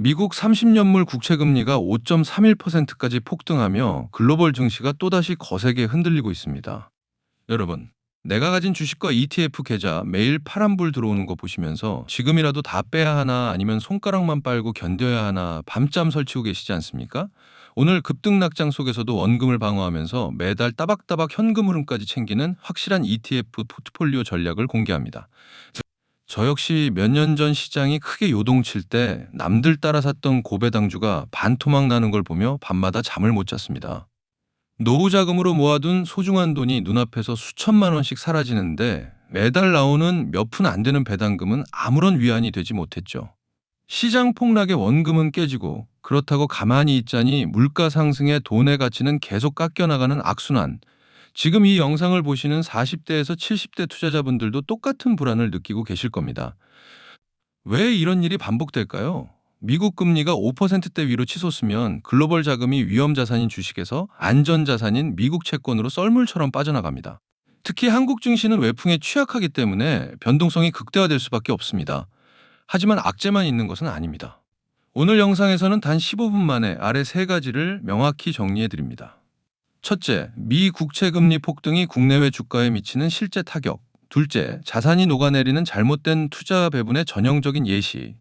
미국 30년물 국채 금리가 5.31%까지 폭등하며 글로벌 증시가 또다시 거세게 흔들리고 있습니다. 여러분, 내가 가진 주식과 ETF 계좌 매일 파란불 들어오는 거 보시면서 지금이라도 다 빼야 하나 아니면 손가락만 빨고 견뎌야 하나 밤잠 설치고 계시지 않습니까? 오늘 급등락장 속에서도 원금을 방어하면서 매달 따박따박 현금 흐름까지 챙기는 확실한 ETF 포트폴리오 전략을 공개합니다. 저 역시 몇 년 전 시장이 크게 요동칠 때 남들 따라 샀던 고배당주가 반토막 나는 걸 보며 밤마다 잠을 못 잤습니다. 노후 자금으로 모아둔 소중한 돈이 눈앞에서 수천만 원씩 사라지는데 매달 나오는 몇 푼 안 되는 배당금은 아무런 위안이 되지 못했죠. 시장 폭락에 원금은 깨지고 그렇다고 가만히 있자니 물가 상승에 돈의 가치는 계속 깎여나가는 악순환. 지금 이 영상을 보시는 40대에서 70대 투자자분들도 똑같은 불안을 느끼고 계실 겁니다. 왜 이런 일이 반복될까요? 미국 금리가 5%대 위로 치솟으면 글로벌 자금이 위험 자산인 주식에서 안전 자산인 미국 채권으로 썰물처럼 빠져나갑니다. 특히 한국 증시는 외풍에 취약하기 때문에 변동성이 극대화될 수밖에 없습니다. 하지만 악재만 있는 것은 아닙니다. 오늘 영상에서는 단 15분 만에 아래 세 가지를 명확히 정리해 드립니다. 첫째, 미 국채 금리 폭등이 국내외 주가에 미치는 실제 타격. 둘째, 자산이 녹아내리는 잘못된 투자 배분의 전형적인 예시.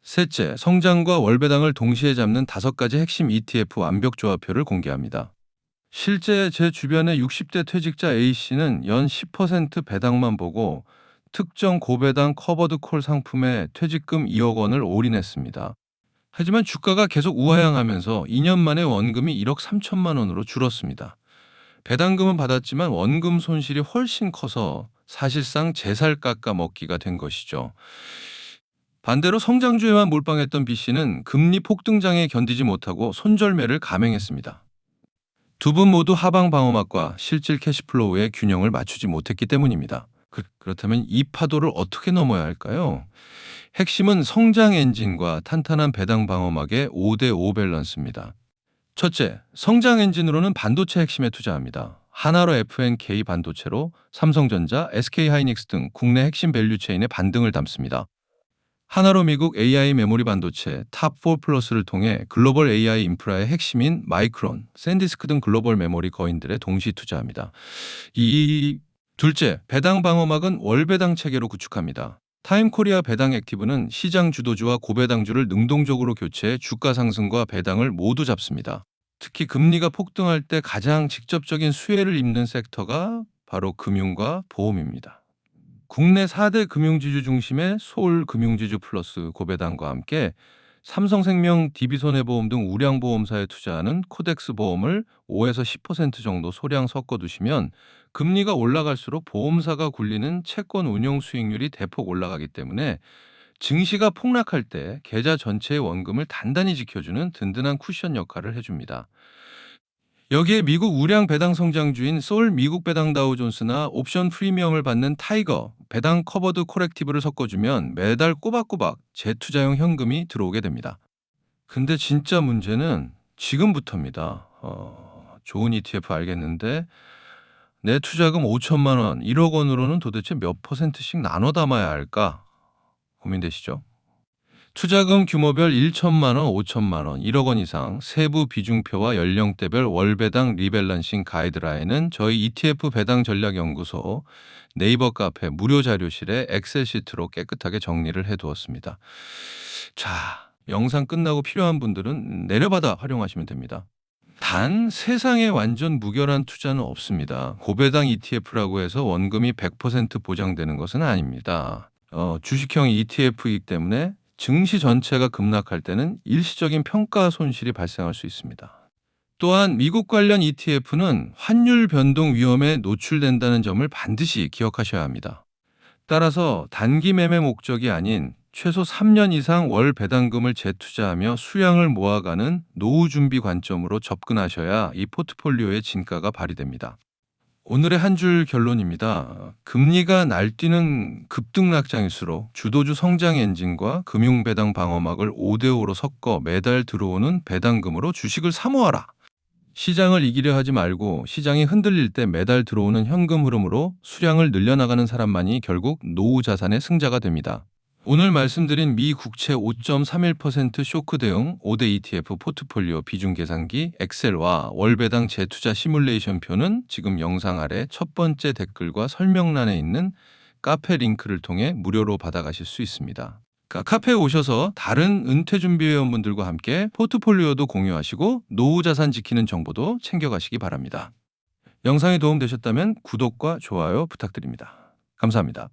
셋째, 성장과 월배당을 동시에 잡는 5가지 핵심 ETF 완벽 조합표를 공개합니다. 실제 제 주변의 60대 퇴직자 A씨는 연 10% 배당만 보고 특정 고배당 커버드 콜 상품에 퇴직금 2억 원을 올인했습니다. 하지만 주가가 계속 우하향하면서 2년 만에 원금이 1억 3천만 원으로 줄었습니다. 배당금은 받았지만 원금 손실이 훨씬 커서 사실상 제살 깎아 먹기가 된 것이죠. 반대로 성장주에만 몰빵했던 B씨는 금리 폭등장에 견디지 못하고 손절매를 감행했습니다. 두 분 모두 하방 방어막과 실질 캐시플로우의 균형을 맞추지 못했기 때문입니다. 그렇다면 이 파도를 어떻게 넘어야 할까요? 핵심은 성장 엔진과 탄탄한 배당 방어막의 5대5 밸런스입니다. 첫째, 성장 엔진으로는 반도체 핵심에 투자합니다. 하나로 FNK 반도체로 삼성전자, SK하이닉스 등 국내 핵심 밸류체인의 반등을 담습니다. 하나로 미국 AI 메모리 반도체 탑4 플러스를 통해 글로벌 AI 인프라의 핵심인 마이크론, 샌디스크 등 글로벌 메모리 거인들에 동시 투자합니다. 둘째, 배당 방어막은 월배당 체계로 구축합니다. 타임코리아 배당 액티브는 시장 주도주와 고배당주를 능동적으로 교체해 주가 상승과 배당을 모두 잡습니다. 특히 금리가 폭등할 때 가장 직접적인 수혜를 입는 섹터가 바로 금융과 보험입니다. 국내 4대 금융지주 중심의 서울 금융지주 플러스 고배당과 함께 삼성생명, DB손해보험 등 우량보험사에 투자하는 코덱스 보험을 5에서 10% 정도 소량 섞어두시면 금리가 올라갈수록 보험사가 굴리는 채권 운용 수익률이 대폭 올라가기 때문에 증시가 폭락할 때 계좌 전체의 원금을 단단히 지켜주는 든든한 쿠션 역할을 해줍니다. 여기에 미국 우량 배당 성장주인 서울 미국 배당 다우존스나 옵션 프리미엄을 받는 타이거, 배당 커버드 코렉티브를 섞어주면 매달 꼬박꼬박 재투자용 현금이 들어오게 됩니다. 근데 진짜 문제는 지금부터입니다. 좋은 ETF 알겠는데 내 투자금 5천만 원, 1억 원으로는 도대체 몇 %씩 나눠 담아야 할까? 고민되시죠? 투자금 규모별 1천만 원, 5천만 원, 1억 원 이상 세부 비중표와 연령대별 월배당 리밸런싱 가이드라인은 저희 ETF 배당 전략 연구소 네이버 카페 무료 자료실에 엑셀 시트로 깨끗하게 정리를 해두었습니다. 자, 영상 끝나고 필요한 분들은 내려받아 활용하시면 됩니다. 단 세상에 완전 무결한 투자는 없습니다. 고배당 ETF라고 해서 원금이 100% 보장되는 것은 아닙니다. 주식형 ETF이기 때문에 증시 전체가 급락할 때는 일시적인 평가 손실이 발생할 수 있습니다. 또한 미국 관련 ETF는 환율 변동 위험에 노출된다는 점을 반드시 기억하셔야 합니다. 따라서 단기 매매 목적이 아닌 최소 3년 이상 월 배당금을 재투자하며 수량을 모아가는 노후 준비 관점으로 접근하셔야 이 포트폴리오의 진가가 발휘됩니다. 오늘의 한 줄 결론입니다. 금리가 날뛰는 급등락장일수록 주도주 성장 엔진과 금융 배당 방어막을 5대5로 섞어 매달 들어오는 배당금으로 주식을 사모하라. 시장을 이기려 하지 말고 시장이 흔들릴 때 매달 들어오는 현금 흐름으로 수량을 늘려나가는 사람만이 결국 노후 자산의 승자가 됩니다. 오늘 말씀드린 미 국채 5.31% 쇼크 대응 5대 ETF 포트폴리오 비중 계산기 엑셀과 월배당 재투자 시뮬레이션 표는 지금 영상 아래 첫 번째 댓글과 설명란에 있는 카페 링크를 통해 무료로 받아가실 수 있습니다. 카페에 오셔서 다른 은퇴 준비 회원분들과 함께 포트폴리오도 공유하시고 노후 자산 지키는 정보도 챙겨가시기 바랍니다. 영상이 도움되셨다면 구독과 좋아요 부탁드립니다. 감사합니다.